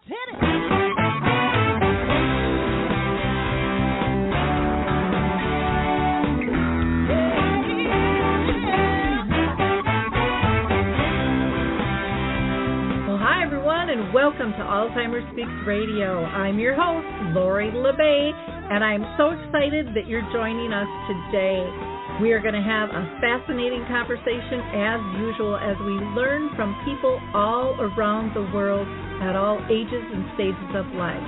Hit it. And welcome to Alzheimer Speaks Radio. I'm your host, Lori LeBay, and I'm so excited that you're joining us today. We are going to have a fascinating conversation as usual as we learn from people all around the world at all ages and stages of life.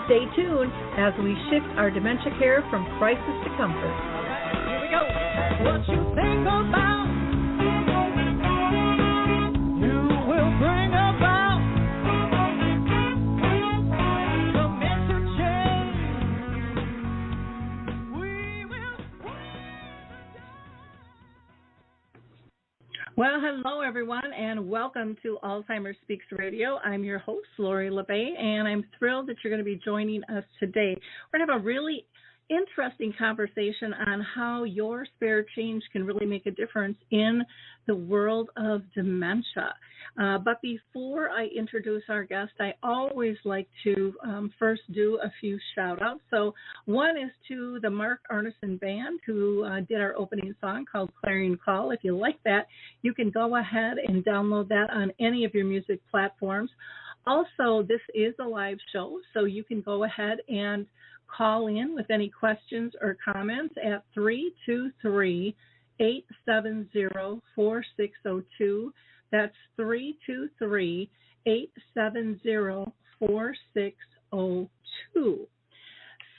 Stay tuned as we shift our dementia care from crisis to comfort. All right, here we go. What you think about, you will bring about. Well, hello, everyone, and welcome to Alzheimer Speaks Radio. I'm your host, Lori LeBay, and I'm thrilled that you're going to be joining us today. We're going to have a really interesting conversation on how your spare change can really make a difference in the world of dementia. But before I introduce our guest, I always like to first do a few shout-outs. So one is to the Mark Arneson Band, who did our opening song called Clarion Call. If you like that, you can go ahead and download that on any of your music platforms. Also, this is a live show, so you can go ahead and call in with any questions or comments at 323-870-4602. That's 323-870-4602.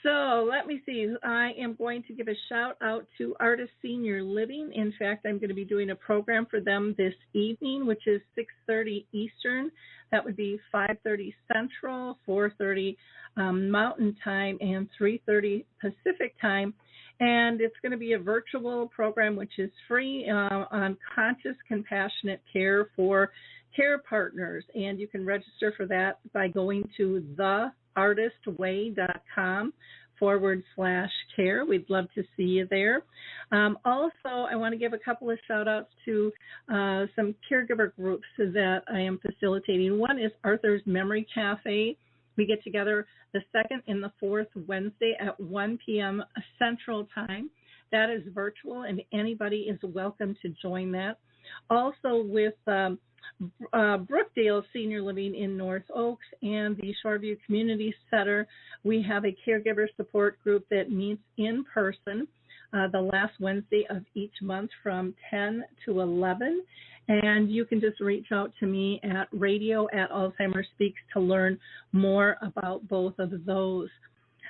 So let me see. I am going to give a shout out to Artist Senior Living. In fact, I'm going to be doing a program for them this evening, which is 6:30 Eastern. That would be 5:30 Central, 4:30 Mountain Time, and 3:30 Pacific Time. And it's going to be a virtual program, which is free on conscious, compassionate care for care partners. And you can register for that by going to theartistway.com/care. We'd love to see you there. Also, I want to give a couple of shout outs to some caregiver groups that I am facilitating. One is Arthur's Memory Cafe. We get together the second and the fourth Wednesday at 1 p.m. Central Time. That is virtual, and anybody is welcome to join that. Also with Brookdale Senior Living in North Oaks and the Shoreview Community Center, we have a caregiver support group that meets in person the last Wednesday of each month from 10 to 11. And you can just reach out to me at radio@Alzheimer Speaks to learn more about both of those.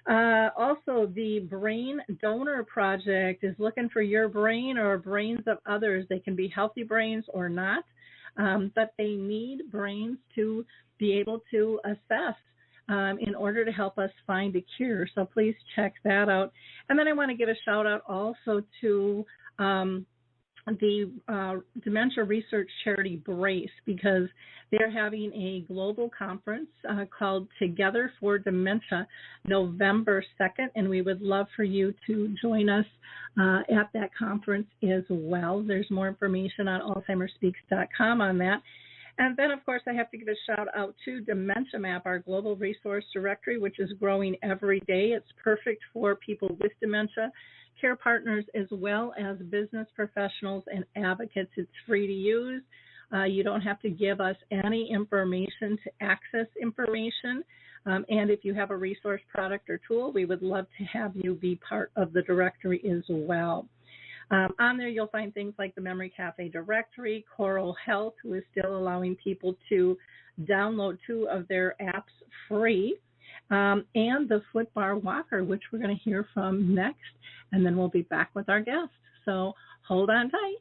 Also, the Brain Donor Project is looking for your brain or brains of others. They can be healthy brains or not, but they need brains to be able to assess in order to help us find a cure. So please check that out. And then I want to give a shout out also to the dementia research charity Brace, because they're having a global conference called Together for Dementia November 2nd, and we would love for you to join us at that conference as well. There's more information on alzheimerspeaks.com on that. And then, of course, I have to give a shout-out to Dementia Map, our global resource directory, which is growing every day. It's perfect for people with dementia, care partners, as well as business professionals and advocates. It's free to use. You don't have to give us any information to access information. And if you have a resource, product, or tool, we would love to have you be part of the directory as well. On there, you'll find things like the Memory Cafe directory, Coral Health, who is still allowing people to download 2 of their apps free, and the Foot Bar Walker, which we're going to hear from next, and then we'll be back with our guest. So hold on tight.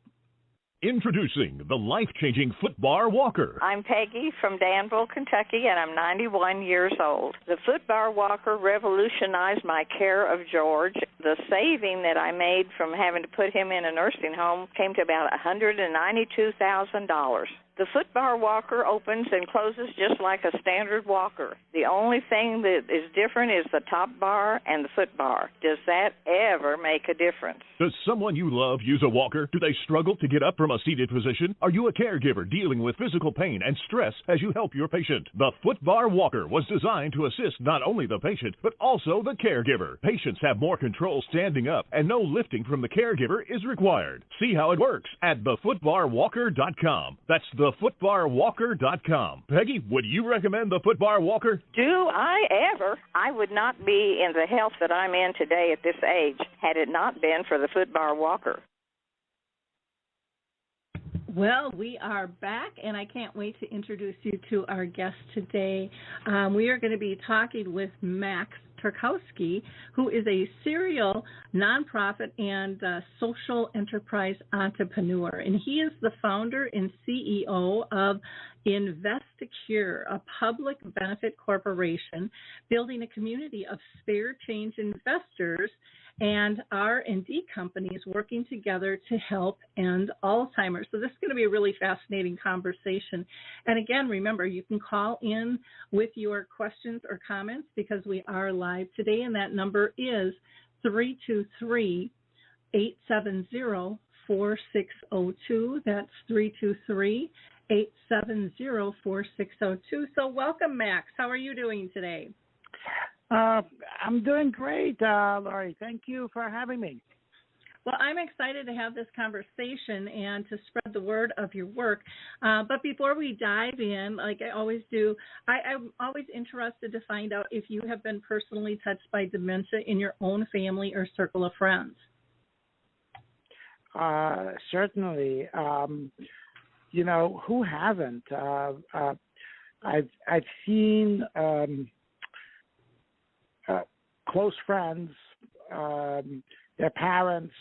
Introducing the life-changing Foot Bar Walker. I'm Peggy from Danville, Kentucky, and I'm 91 years old. The Foot Bar Walker revolutionized my care of George. The saving that I made from having to put him in a nursing home came to about $192,000. The foot bar walker opens and closes just like a standard walker. The only thing that is different is the top bar and the foot bar. Does that ever make a difference? Does someone you love use a walker? Do they struggle to get up from a seated position? Are you a caregiver dealing with physical pain and stress as you help your patient? The foot bar walker was designed to assist not only the patient, but also the caregiver. Patients have more control standing up, and no lifting from the caregiver is required. See how it works at thefootbarwalker.com. That's thefootbarwalker.com. Peggy, would you recommend the foot bar walker? Do I ever? I would not be in the health that I'm in today at this age had it not been for the foot bar walker. Well, we are back, and I can't wait to introduce you to our guest today. We are going to be talking with Max Tokarsky, who is a serial nonprofit and social enterprise entrepreneur, and he is the founder and CEO of InvestAcure, a public benefit corporation building a community of spare change investors and R&D companies working together to help end Alzheimer. So this is going to be a really fascinating conversation. And again, remember, you can call in with your questions or comments because we are live today, and that number is 323-870-4602. That's 323-870-4602. So welcome, Max. How are you doing today? I'm doing great, Laurie. Thank you for having me. Well, I'm excited to have this conversation and to spread the word of your work. But before we dive in, like I always do, I'm always interested to find out if you have been personally touched by dementia in your own family or circle of friends. Certainly. You know, who hasn't? I've seen close friends, their parents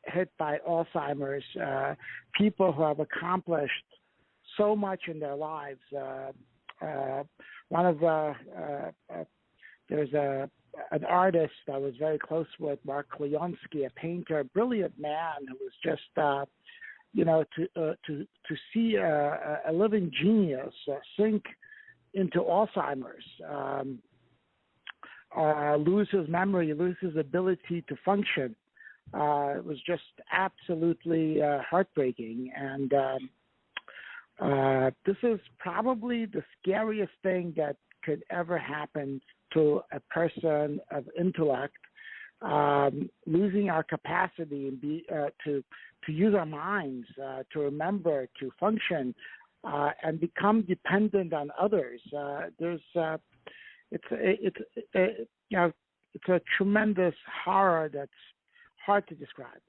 hit by Alzheimer's, people who have accomplished so much in their lives. There's an artist I was very close with, Mark Leonsky, a painter, a brilliant man who was just, to see a living genius sink into Alzheimer's. Lose his memory, lose his ability to function. It was just absolutely heartbreaking. And this is probably the scariest thing that could ever happen to a person of intellect, losing our capacity and to use our minds, to remember, to function, and become dependent on others. It's a tremendous horror that's hard to describe.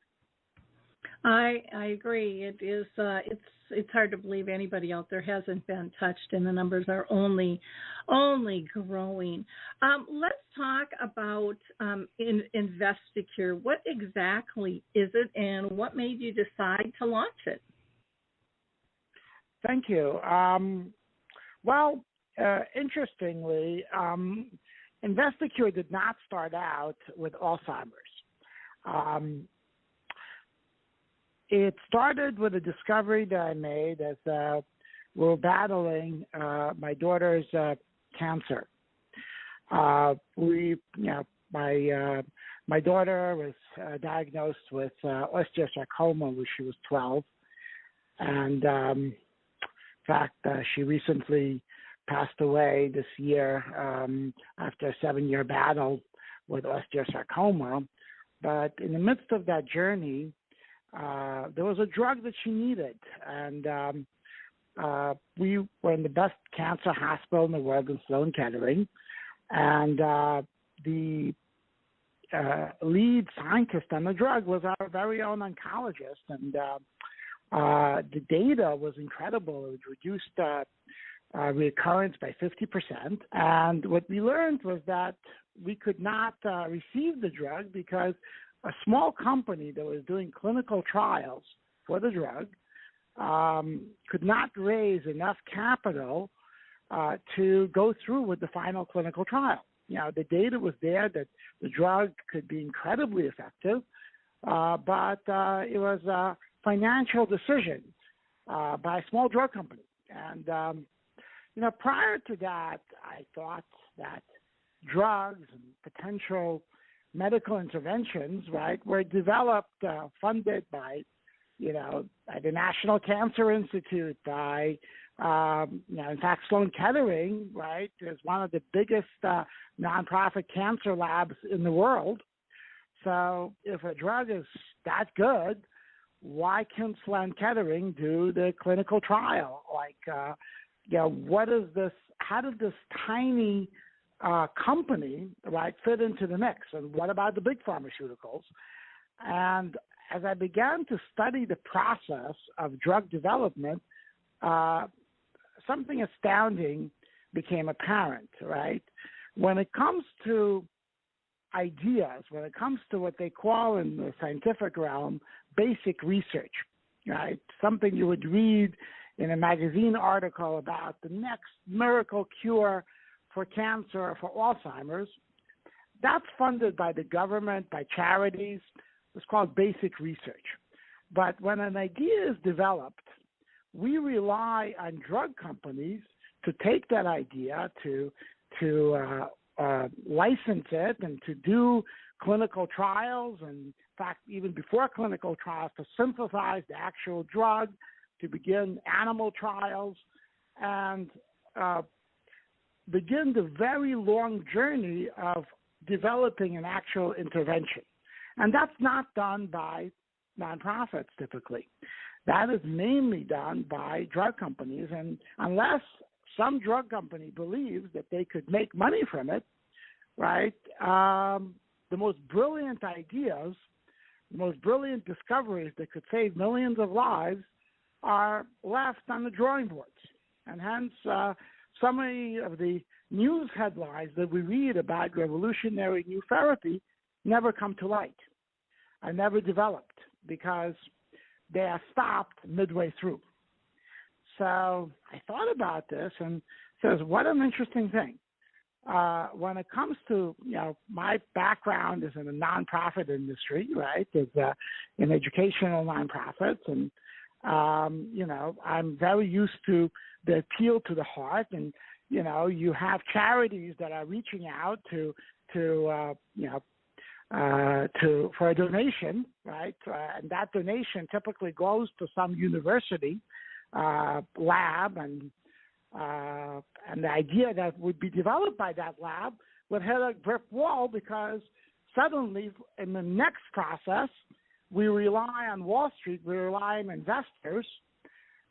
I agree. It is. It's hard to believe anybody out there hasn't been touched, and the numbers are only growing. Let's talk about InvestAcure. What exactly is it, and what made you decide to launch it? Thank you. Interestingly, InvestAcure did not start out with Alzheimer's. It started with a discovery that I made as we were battling my daughter's cancer. My daughter was diagnosed with osteosarcoma when she was 12, and in fact, she recently passed away this year after a 7-year battle with osteosarcoma. But in the midst of that journey, there was a drug that she needed. And we were in the best cancer hospital in the world in Sloan Kettering. And the lead scientist on the drug was our very own oncologist. And the data was incredible. It reduced recurrence by 50%. And what we learned was that we could not receive the drug because a small company that was doing clinical trials for the drug could not raise enough capital to go through with the final clinical trial. You know, the data was there that the drug could be incredibly effective, but it was a financial decision. by a small drug company. And, prior to that, I thought that drugs and potential medical interventions, right, were developed, funded by, by the National Cancer Institute, by, in fact, Sloan Kettering, right, is one of the biggest nonprofit cancer labs in the world. So if a drug is that good, why can't Sloan Kettering do the clinical trial? What is this? How did this tiny company, right, fit into the mix? And what about the big pharmaceuticals? And as I began to study the process of drug development, something astounding became apparent, right? When it comes to ideas, when it comes to what they call in the scientific realm basic research, right? Something you would read in a magazine article about the next miracle cure for cancer or for Alzheimer's. That's funded by the government, by charities. It's called basic research. But when an idea is developed, we rely on drug companies to take that idea, to license it, and to do clinical trials, and in fact, even before clinical trials, to synthesize the actual drug, to begin animal trials, and begin the very long journey of developing an actual intervention. And that's not done by nonprofits typically. That is mainly done by drug companies. And unless some drug company believes that they could make money from it, right, the most brilliant ideas, the most brilliant discoveries that could save millions of lives are left on the drawing boards. And hence, so many of the news headlines that we read about revolutionary new therapy never come to light, are never developed, because they are stopped midway through. So I thought about this and says, what an interesting thing. When it comes to, my background is in the nonprofit industry, right? It's in educational nonprofits, and I'm very used to the appeal to the heart, and you have charities that are reaching out for a donation, right? And that donation typically goes to some university lab, and the idea that would be developed by that lab would hit a brick wall, because suddenly in the next process, we rely on Wall Street, we rely on investors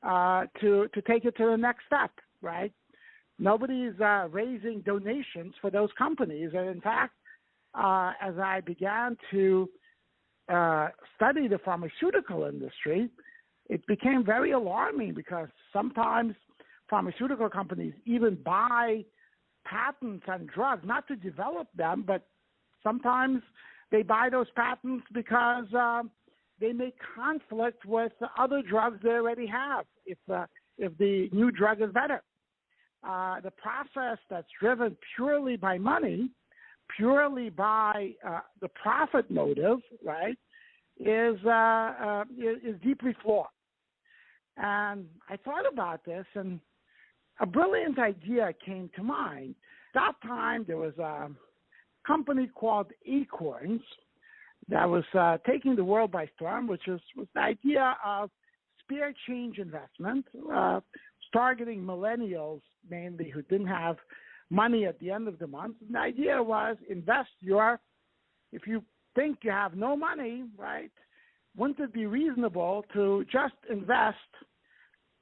to take it to the next step, right? Nobody's raising donations for those companies. And in fact, as I began to study the pharmaceutical industry, it became very alarming, because sometimes pharmaceutical companies even buy patents on drugs, not to develop them, but sometimes they buy those patents because they may conflict with other drugs they already have if the new drug is better. The process that's driven purely by money, purely by the profit motive, right, is deeply flawed. And I thought about this, and a brilliant idea came to mind. That time there was a company called Acorns that was taking the world by storm, which was the idea of spare change investment, targeting millennials mainly who didn't have money at the end of the month. And the idea was if you think you have no money, right, wouldn't it be reasonable to just invest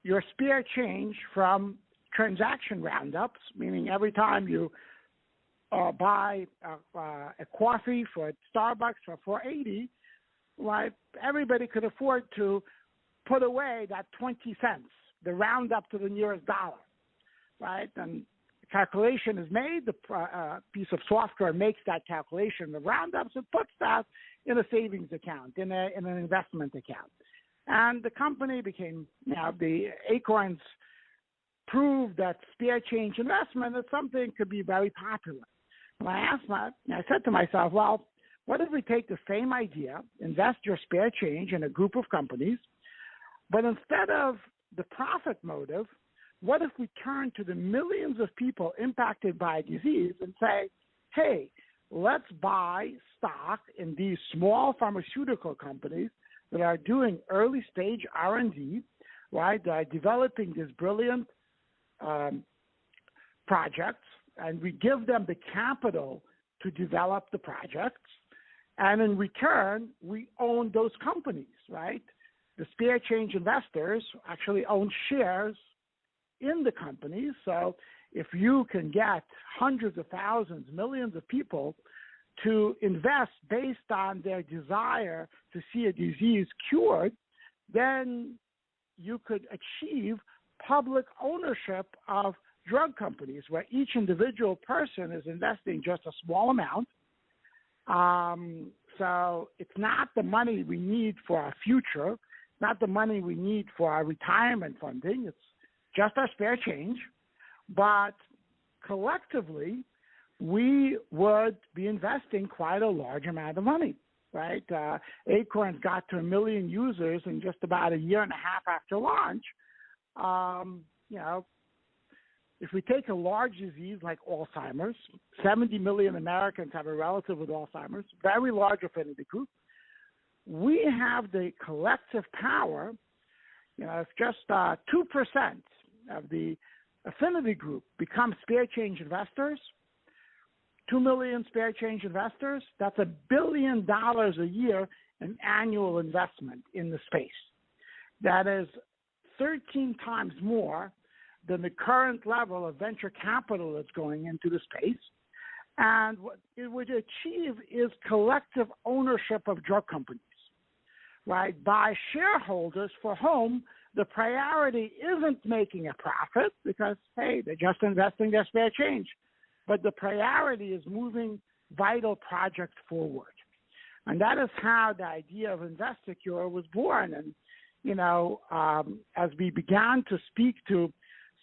your spare change from transaction roundups, meaning every time you buy a coffee for Starbucks for $4.80, right, everybody could afford to put away that 20 cents, the roundup to the nearest dollar, right? And the calculation is made, the piece of software makes that calculation, the roundups, and puts that in a savings account, in an investment account. And the company became, the Acorns proved that spare change investment is something that could be very popular. And I said to myself, well, what if we take the same idea, invest your spare change in a group of companies, but instead of the profit motive, what if we turn to the millions of people impacted by disease and say, hey, let's buy stock in these small pharmaceutical companies that are doing early stage R&D, right? They are developing these brilliant projects, and we give them the capital to develop the projects. And in return, we own those companies, right? The spare change investors actually own shares in the companies. So if you can get hundreds of thousands, millions of people to invest based on their desire to see a disease cured, then you could achieve public ownership of drug companies where each individual person is investing just a small amount. So it's not the money we need for our future, not the money we need for our retirement funding. It's just our spare change. But collectively, we would be investing quite a large amount of money, right? Acorns got to 1 million users in just about a year and a half after launch. If we take a large disease like Alzheimer's, 70 million Americans have a relative with Alzheimer's, very large affinity group. We have the collective power, if just 2% of the affinity group become spare change investors, 2 million spare change investors, that's $1 billion a year in annual investment in the space. That is 13 times more than the current level of venture capital that's going into the space. And what it would achieve is collective ownership of drug companies, right, by shareholders for whom the priority isn't making a profit because, hey, they're just investing their spare change. But the priority is moving vital projects forward. And that is how the idea of InvestAcure was born. And, as we began to speak to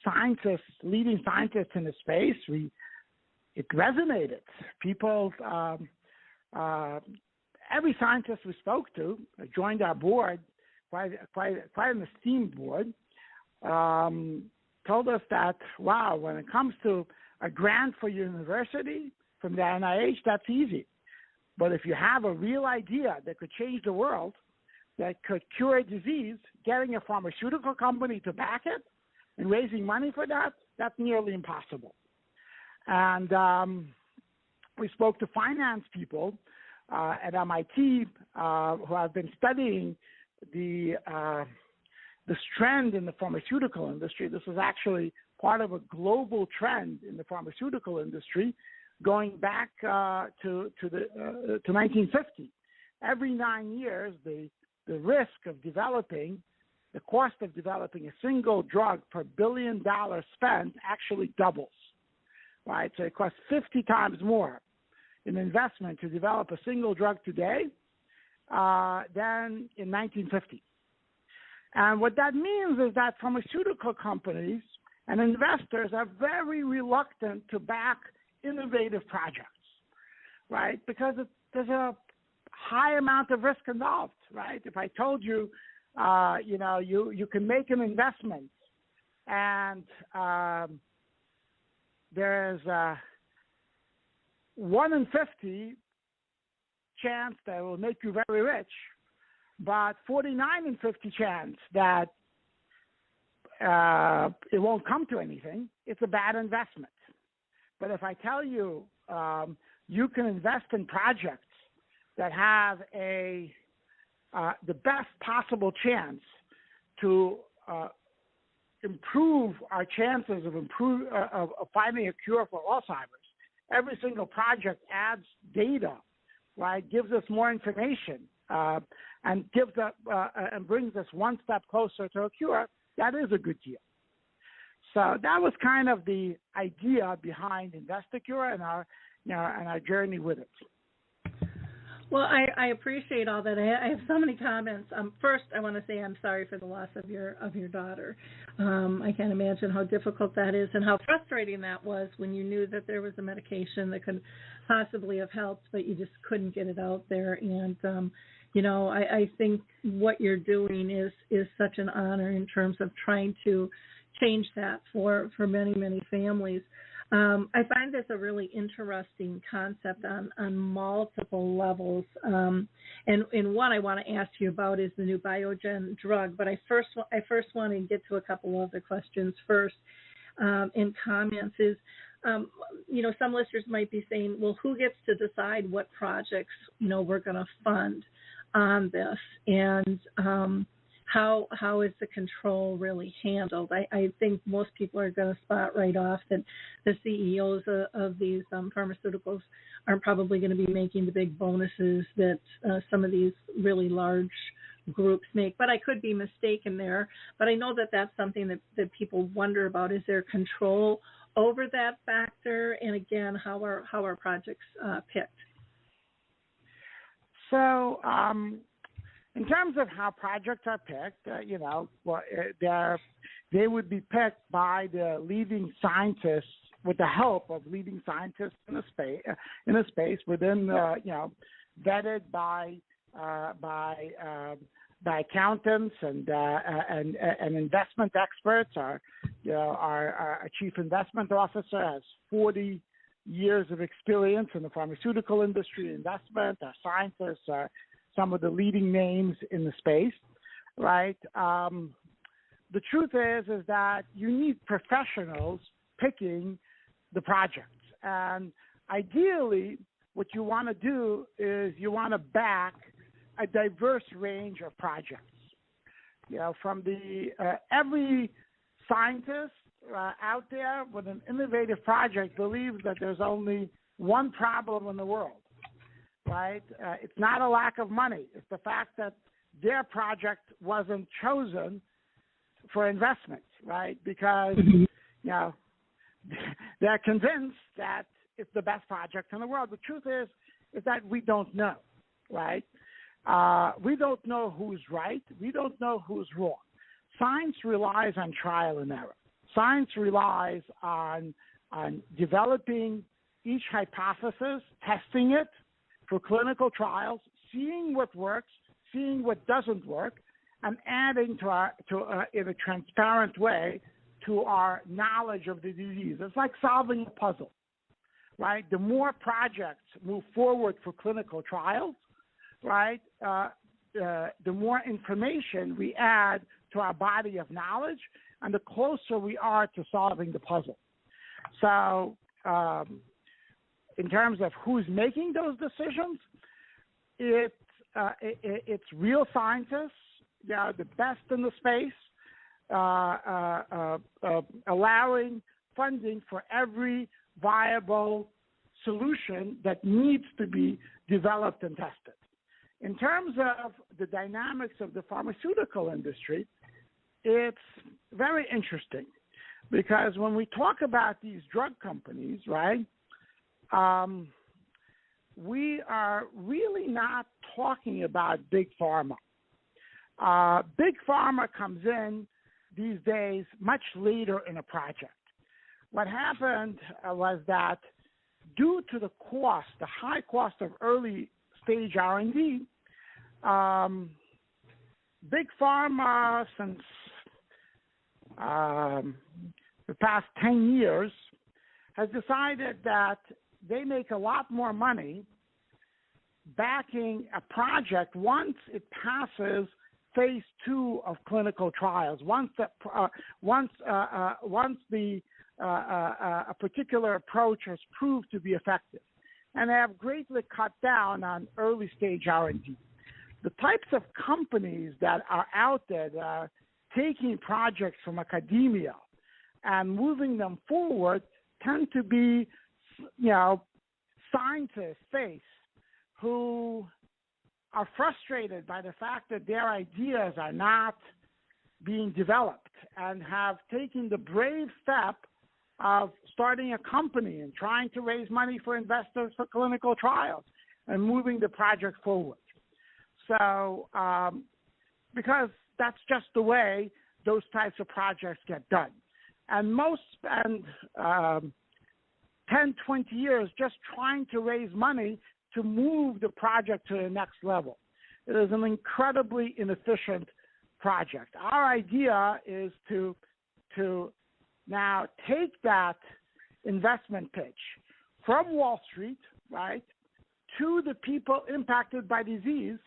scientists, leading scientists in the space, it resonated. People, every scientist we spoke to joined our board, quite an esteemed board, told us that, wow, when it comes to a grant for your university from the NIH, that's easy. But if you have a real idea that could change the world, that could cure a disease, getting a pharmaceutical company to back it and raising money for that, that's nearly impossible. And we spoke to finance people at MIT who have been studying the trend in the pharmaceutical industry. This is actually part of a global trend in the pharmaceutical industry going back to 1950. Every 9 years, the risk of developing, the cost of developing a single drug per $1 billion spent actually doubles, right? So it costs 50 times more in investment to develop a single drug today than in 1950. And what that means is that pharmaceutical companies and investors are very reluctant to back innovative projects, right? Because there's a high amount of risk involved, right? If I told you, you can make an investment and there's 1 in 50 chance that it will make you very rich, but 49 in 50 chance that it won't come to anything, it's a bad investment. But if I tell you you can invest in projects that have the best possible chance to improve our chances of finding a cure for Alzheimer's, every single project adds data, right? Gives us more information and and brings us one step closer to a cure. That is a good deal. So that was kind of the idea behind InvestAcure and our journey with it. Well, I appreciate all that. I have so many comments. First, I want to say I'm sorry for the loss of your daughter. I can't imagine how difficult that is and how frustrating that was when you knew that there was a medication that could possibly have helped, but you just couldn't get it out there. And I think what you're doing is such an honor in terms of trying to change that for many, many families. I find this a really interesting concept on multiple levels. And one I want to ask you about is the new Biogen drug. But I first want to get to a couple of the questions first. And comments is, some listeners might be saying, well, who gets to decide what projects, we're going to fund on this, and how is the control really handled? I think most people are going to spot right off that the CEOs of these pharmaceuticals aren't probably going to be making the big bonuses that some of these really large groups make. But I could be mistaken there. But I know that that's something that people wonder about. Is there control over that factor? And again, how are projects picked? So, in terms of how projects are picked, they would be picked by the leading scientists with the help of leading scientists in a space within, vetted by accountants and investment experts. Our chief investment officer has 40 years of experience in the pharmaceutical industry, investment. Our scientists are some of the leading names in the space, right? The truth is that you need professionals picking the projects. And ideally, what you want to do is you want to back a diverse range of projects. From every scientist out there with an innovative project believes that there's only one problem in the world, right? It's not a lack of money. It's the fact that their project wasn't chosen for investment, right? Because, they're convinced that it's the best project in the world. The truth is that we don't know, right? We don't know who's right. We don't know who's wrong. Science relies on trial and error. Science relies on developing each hypothesis, testing it for clinical trials, seeing what works, seeing what doesn't work, and adding in a transparent way to our knowledge of the disease. It's like solving a puzzle, right? The more projects move forward for clinical trials, right, the more information we add to our body of knowledge, and the closer we are to solving the puzzle. So in terms of who's making those decisions, it's real scientists, the best in the space, allowing funding for every viable solution that needs to be developed and tested. In terms of the dynamics of the pharmaceutical industry, it's very interesting because when we talk about these drug companies, right, we are really not talking about big pharma. Big pharma comes in these days much later in a project. What happened was that due to the high cost of early stage R&D, big pharma since the past 10 years has decided that they make a lot more money backing a project once it passes phase 2 of clinical trials. Once a particular approach has proved to be effective, and they have greatly cut down on early stage R&D. The types of companies that are out there that are taking projects from academia and moving them forward tend to be, scientists who are frustrated by the fact that their ideas are not being developed and have taken the brave step of starting a company and trying to raise money for investors for clinical trials and moving the project forward. So, because that's just the way those types of projects get done. And most spend 10, 20 years just trying to raise money to move the project to the next level. It is an incredibly inefficient project. Our idea is to now take that investment pitch from Wall Street, right, to the people impacted by disease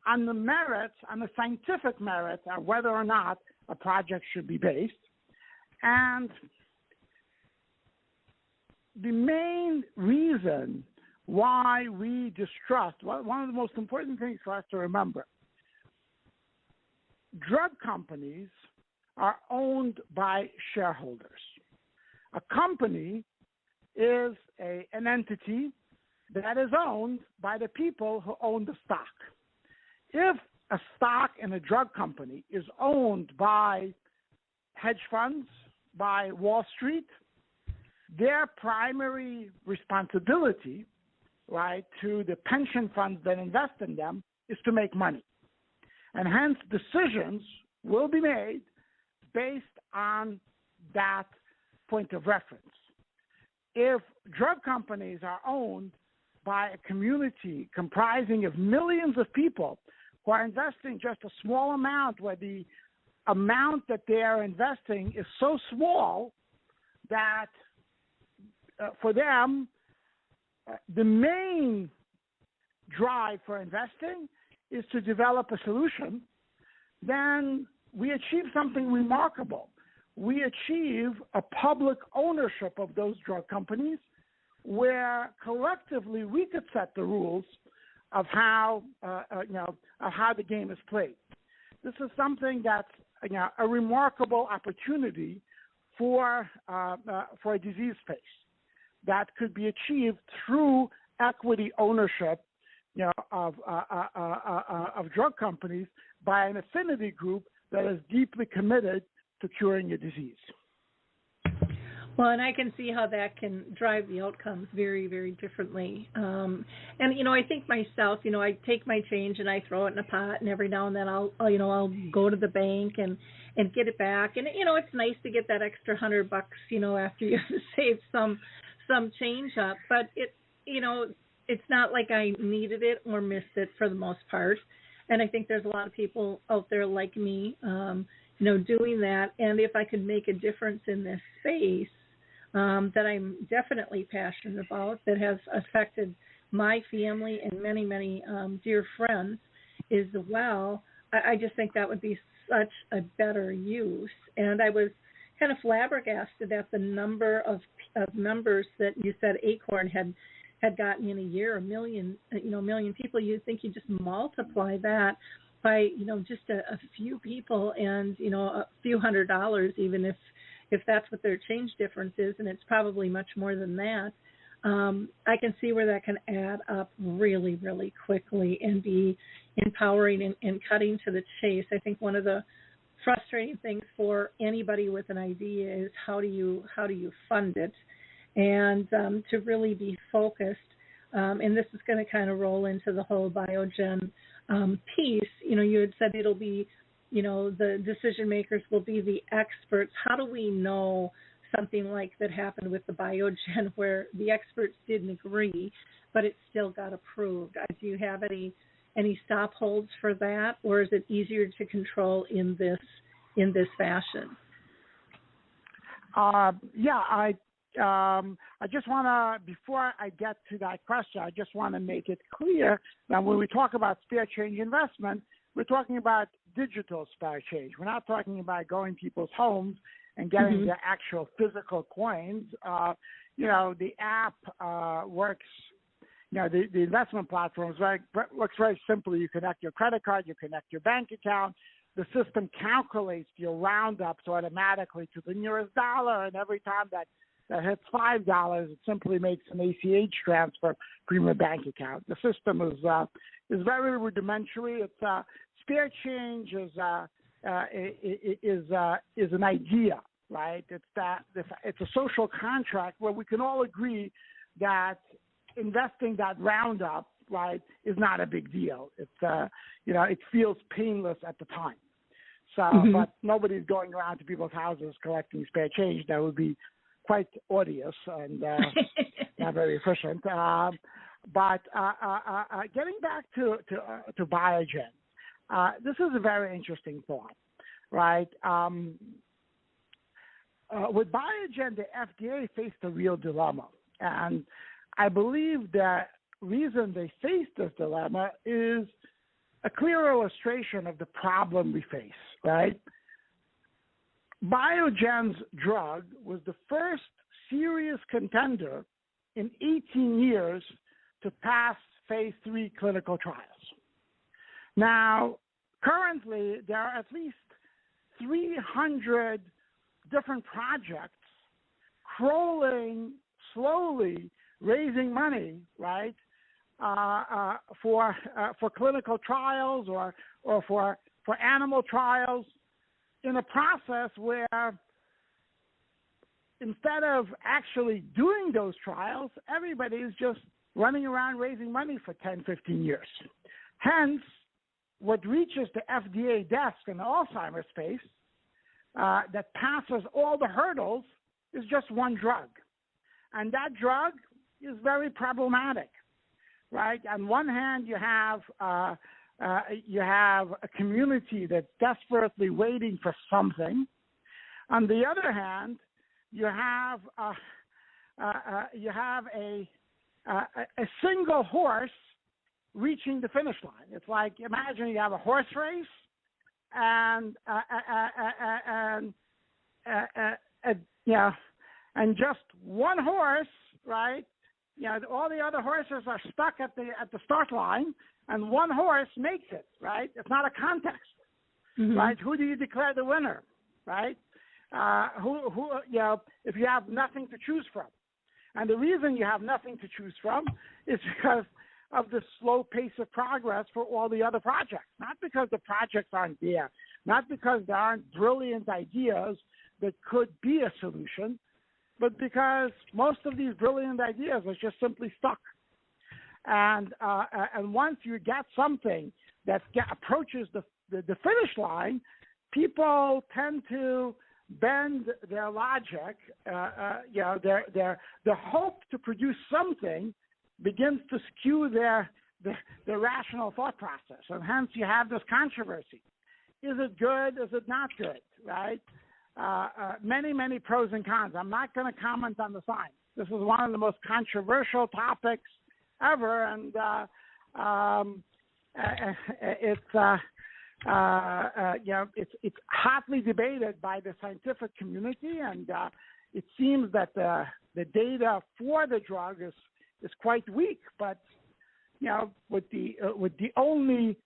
on the merits, on the scientific merits of whether or not a project should be based. And the main reason why we distrust, one of the most important things for us to remember, drug companies are owned by shareholders. A company is an entity that is owned by the people who own the stock. If a stock in a drug company is owned by hedge funds, by Wall Street, their primary responsibility, right, to the pension funds that invest in them is to make money. And hence decisions will be made based on that point of reference. If drug companies are owned by a community comprising of millions of people who are investing just a small amount, where the amount that they are investing is so small that for them, the main drive for investing is to develop a solution, then we achieve something remarkable. We achieve a public ownership of those drug companies where collectively we could set the rules of how the game is played. This is something that's a remarkable opportunity for a disease space that could be achieved through equity ownership, of drug companies by an affinity group that is deeply committed to curing a disease. Well, and I can see how that can drive the outcomes very, very differently. And I think myself, I take my change and I throw it in a pot, and every now and then I'll go to the bank and get it back. And it's nice to get that extra $100, after you save some change up. But it's not like I needed it or missed it for the most part. And I think there's a lot of people out there like me, doing that. And if I could make a difference in this space that I'm definitely passionate about, that has affected my family and many, many dear friends as well, I just think that would be such a better use. And I was kind of flabbergasted at the number of members that you said Acorn had gotten in a year, a million people. You'd think you just multiply that by, just a few people and, a few $100, even if that's what their change difference is, and it's probably much more than that. I can see where that can add up really, really quickly and be empowering and cutting to the chase. I think one of the frustrating things for anybody with an idea is how do you fund it, and to really be focused. And this is going to kind of roll into the whole Biogen piece. You had said it'll be, the decision makers will be the experts. How do we know something like that happened with the Biogen where the experts didn't agree, but it still got approved? Do you have any stop holds for that, or is it easier to control in this fashion? I just want to, before I get to that question, I just want to make it clear that when we talk about spare change investment, we're talking about digital spare change. We're not talking about going to people's homes and getting the actual physical coins. The app works, the investment platform works very simply. You connect your credit card, you connect your bank account. The system calculates your roundups automatically to the nearest dollar, and every time that hits $5, it simply makes an ACH transfer from your bank account. The system is very rudimentary. It's spare change is an idea, right? It's a social contract where we can all agree that investing that roundup, right, is not a big deal. It's it feels painless at the time. So, but nobody's going around to people's houses collecting spare change. That would be quite odious and not very efficient. But getting back to Biogen, this is a very interesting thought, right? With Biogen, the FDA faced a real dilemma. And I believe the reason they faced this dilemma is a clear illustration of the problem we face, right? Biogen's drug was the first serious contender in 18 years to pass phase 3 clinical trials. Now, currently, there are at least 300 different projects crawling slowly, raising money, right, for clinical trials or for animal trials, in a process where instead of actually doing those trials, everybody is just running around raising money for 10, 15 years. Hence, what reaches the FDA desk in the Alzheimer space that passes all the hurdles is just one drug. And that drug is very problematic, right? On one hand, you have a community that's desperately waiting for something. On the other hand, you have a single horse reaching the finish line. It's like, imagine you have a horse race, and just one horse, right? All the other horses are stuck at the start line, and one horse makes it, right? It's not a contest, right? Who do you declare the winner, right? If you have nothing to choose from. And the reason you have nothing to choose from is because of the slow pace of progress for all the other projects. Not because the projects aren't there, not because there aren't brilliant ideas that could be a solution, but because most of these brilliant ideas are just simply stuck. And once you get something that approaches the finish line, people tend to bend their logic. Their hope to produce something begins to skew their rational thought process, and hence you have this controversy. Is it good? Is it not good? Right? Many pros and cons. I'm not going to comment on the science. This is one of the most controversial topics ever, and it's hotly debated by the scientific community, and it seems that the data for the drug is quite weak. But with the only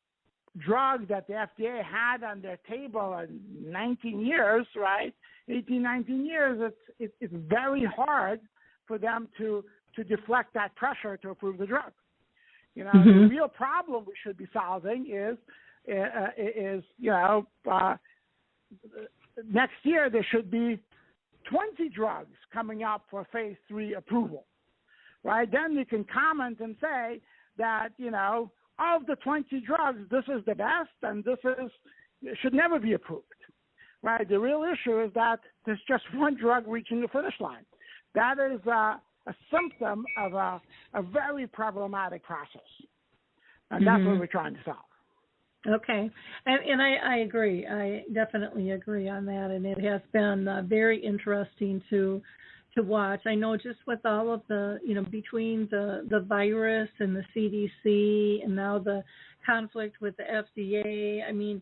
drug that the FDA had on their table in 19 years, right, 18, 19 years, it's very hard for them to deflect that pressure to approve the drug. The real problem we should be solving is next year there should be 20 drugs coming up for phase 3 approval, right? Then you can comment and say that, of the 20 drugs, this is the best and should never be approved, right? The real issue is that there's just one drug reaching the finish line. That is a symptom of a very problematic process, and that's what we're trying to solve. Okay, and I agree. I definitely agree on that, and it has been very interesting to watch. I know just with all of the, between the virus and the CDC and now the conflict with the FDA, I mean,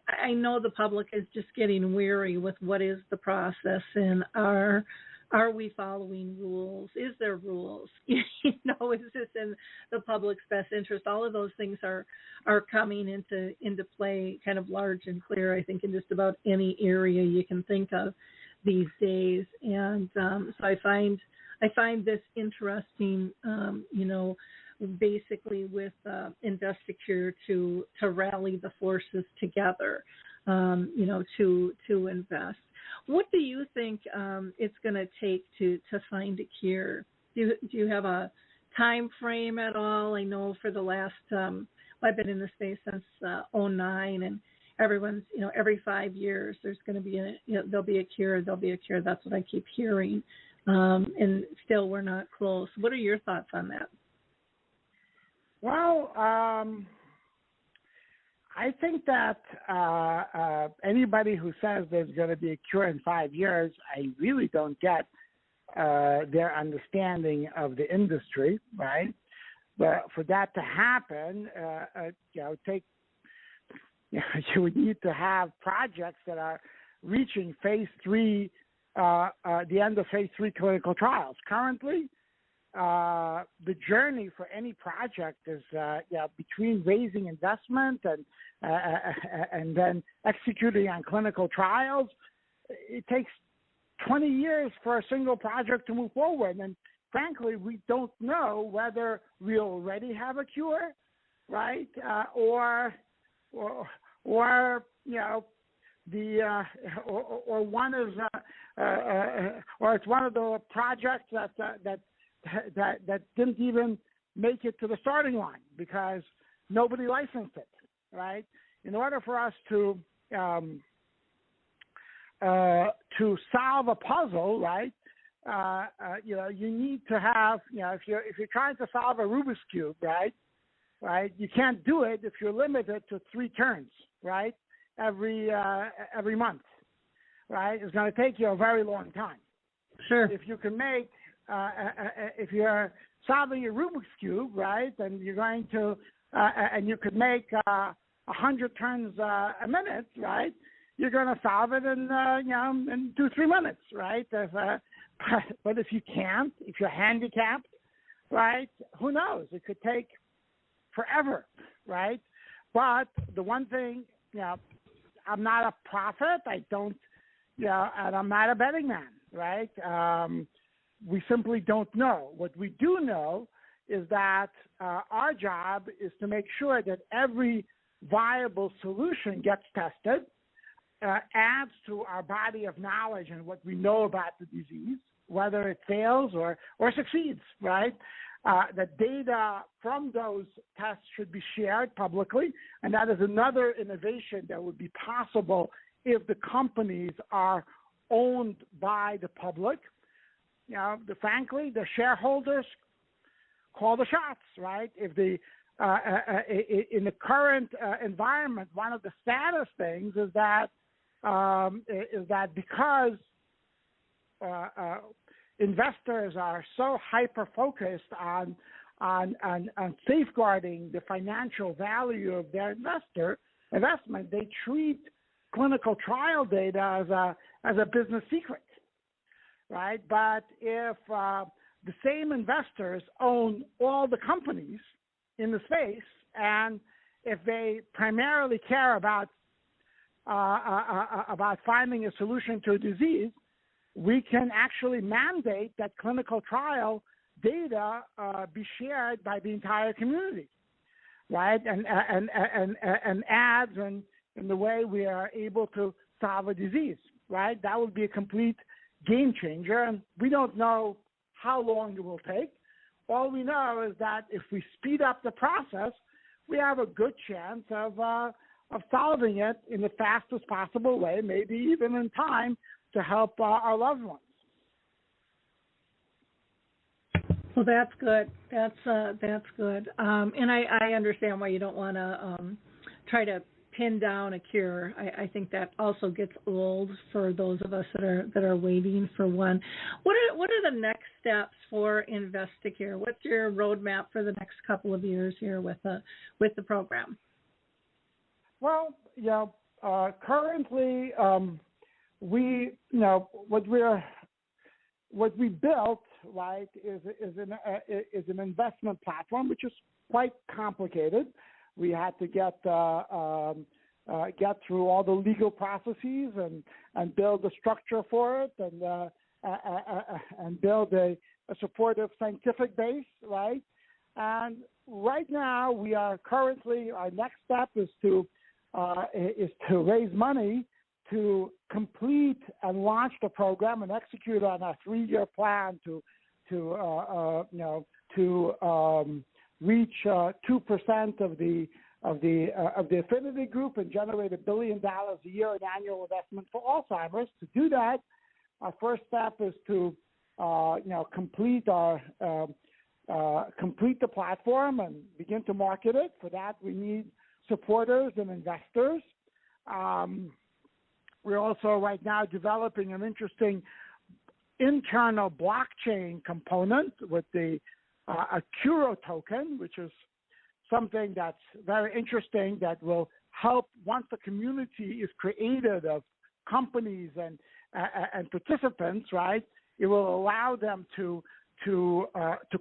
I know the public is just getting weary with what is the process and are we following rules? Is there rules? Is this in the public's best interest? All of those things are coming into play kind of large and clear, I think, in just about any area you can think of these days. And so I find this interesting, basically with InvestAcure to rally the forces together, to invest. What do you think it's going to take to find a cure? Do you have a time frame at all? I know for the last, I've been in the space since 2009, and everyone's, every 5 years there's going to be there'll be a cure. That's what I keep hearing, and still we're not close. What are your thoughts on that? Well, I think that anybody who says there's going to be a cure in 5 years, I really don't get their understanding of the industry, right? But for that to happen, you would need to have projects that are reaching phase 3, the end of phase 3 clinical trials. Currently, the journey for any project is between raising investment and then executing on clinical trials. It takes 20 years for a single project to move forward, and frankly, we don't know whether we already have a cure, right? Or you know, or one is or it's one of the projects that didn't even make it to the starting line because nobody licensed it, right? In order for us to solve a puzzle, right? You need to have, if you're trying to solve a Rubik's Cube, right, you can't do it if you're limited to 3 turns, right, every month, right? It's going to take you a very long time. Sure. If you can make, if you're solving a Rubik's Cube, right, and you're going to, and you could make 100 turns a minute, right, you're going to solve it in 2-3 minutes, right? But if you can't, if you're handicapped, right, who knows? It could take forever, right? But the one thing, I'm not a prophet. I don't, and I'm not a betting man, right? We simply don't know. What we do know is that our job is to make sure that every viable solution gets tested, adds to our body of knowledge and what we know about the disease, whether it fails or succeeds, right? The data from those tests should be shared publicly, and that is another innovation that would be possible if the companies are owned by the public. Frankly, the shareholders call the shots, right? If the in the current environment, one of the saddest things is that because investors are so hyper focused on safeguarding the financial value of their investment, they treat clinical trial data as a business secret, right? But if the same investors own all the companies in the space, and if they primarily care about finding a solution to a disease, we can actually mandate that clinical trial data be shared by the entire community, right? And ads in the way we are able to solve a disease, right? That would be a complete game changer, and we don't know how long it will take. All we know is that if we speed up the process, we have a good chance of solving it in the fastest possible way, maybe even in time to help our loved ones. Well, that's good. That's good. And I understand why you don't want to try to pin down a cure. I think that also gets old for those of us that are waiting for one. What are the next steps for InvestAcure? What's your roadmap for the next couple of years here with the program? Well, currently what we built, right, is an investment platform, which is quite complicated. We had to get through all the legal processes and build a structure for it, and build a supportive scientific base, right? And right now, we are currently, our next step is to raise money to complete and launch the program and execute on a 3-year plan to reach 2% of the affinity group and generate $1 billion a year in annual investment for Alzheimer's. To do that, our first step is to complete our complete the platform and begin to market it. For that, we need supporters and investors. We're also right now developing an interesting internal blockchain component with the Acure token, which is something that's very interesting that will help once the community is created of companies and participants, right? It will allow them to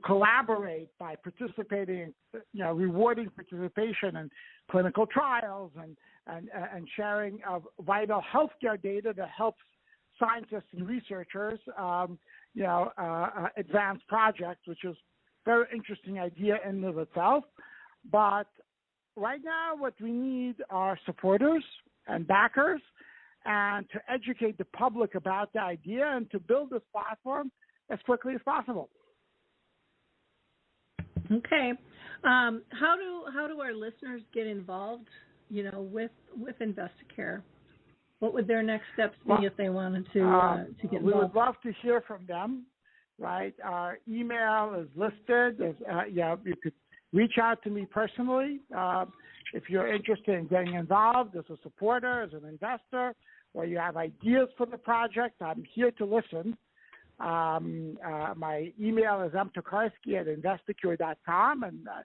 collaborate by participating, rewarding participation in clinical trials and sharing of vital healthcare data that helps scientists and researchers, advance projects, which is a very interesting idea in and of itself. But right now, what we need are supporters and backers, and to educate the public about the idea and to build this platform as quickly as possible. Okay. How do our listeners get involved, with InvestAcure? What would their next steps be if they wanted to get involved? We would love to hear from them, right? Our email is listed. You could reach out to me personally if you're interested in getting involved as a supporter, as an investor, or you have ideas for the project. I'm here to listen. My email is mtokarsky@investacure.com, and I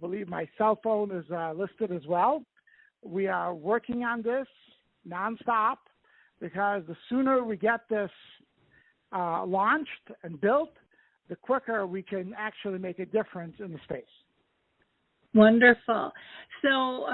believe my cell phone is listed as well. We are working on this nonstop because the sooner we get this launched and built, the quicker we can actually make a difference in the space. Wonderful. So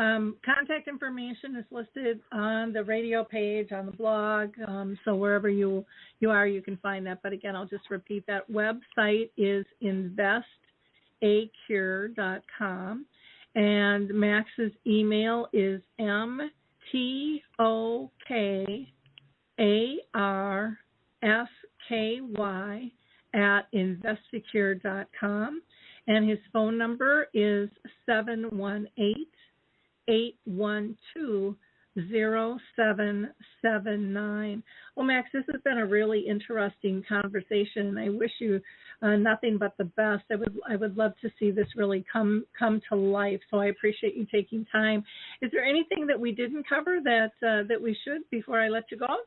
contact information is listed on the radio page, on the blog. So wherever you are, you can find that. But again, I'll just repeat that website is InvestAcure.com. And Max's email is mtokarsky@investacure.com. And his phone number is 718-812-0779. Well, Max, this has been a really interesting conversation, and I wish you nothing but the best. I would love to see this really come to life, so I appreciate you taking time. Is there anything that we didn't cover that we should before I let you go?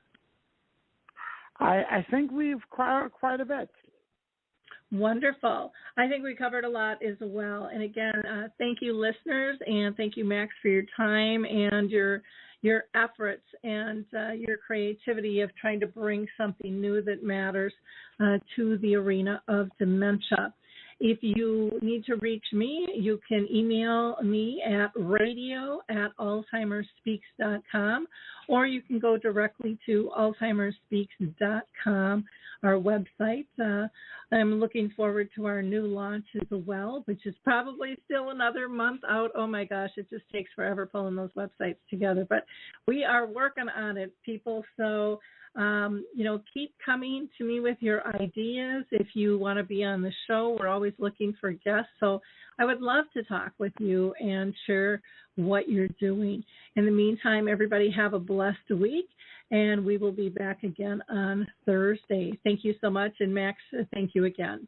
I think we've covered quite a bit. Wonderful. I think we covered a lot as well. And again, thank you, listeners, and thank you, Max, for your time and your efforts and your creativity of trying to bring something new that matters to the arena of dementia. If you need to reach me, you can email me at radio@alzheimerspeaks.com, or you can go directly to alzheimerspeaks.com, our website. I'm looking forward to our new launch as well, which is probably still another month out. Oh, my gosh, it just takes forever pulling those websites together. But we are working on it, people. So, keep coming to me with your ideas. If you want to be on the show, we're always looking for guests. So I would love to talk with you and share what you're doing. In the meantime, everybody have a blessed week, and we will be back again on Thursday. Thank you so much. And Max, thank you again.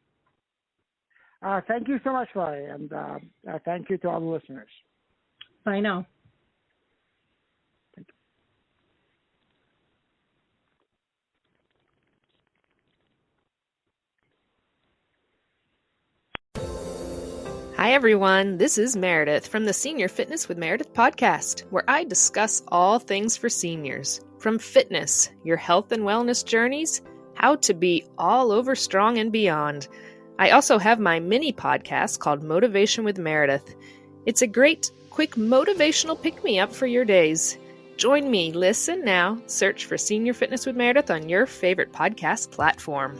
Thank you so much, Laurie, and thank you to all the listeners. Bye now. Hi, everyone. This is Meredith from the Senior Fitness with Meredith podcast, where I discuss all things for seniors, from fitness, your health and wellness journeys, how to be all over strong and beyond. I also have my mini podcast called Motivation with Meredith. It's a great, quick motivational pick-me-up for your days. Join me, listen now, search for Senior Fitness with Meredith on your favorite podcast platform.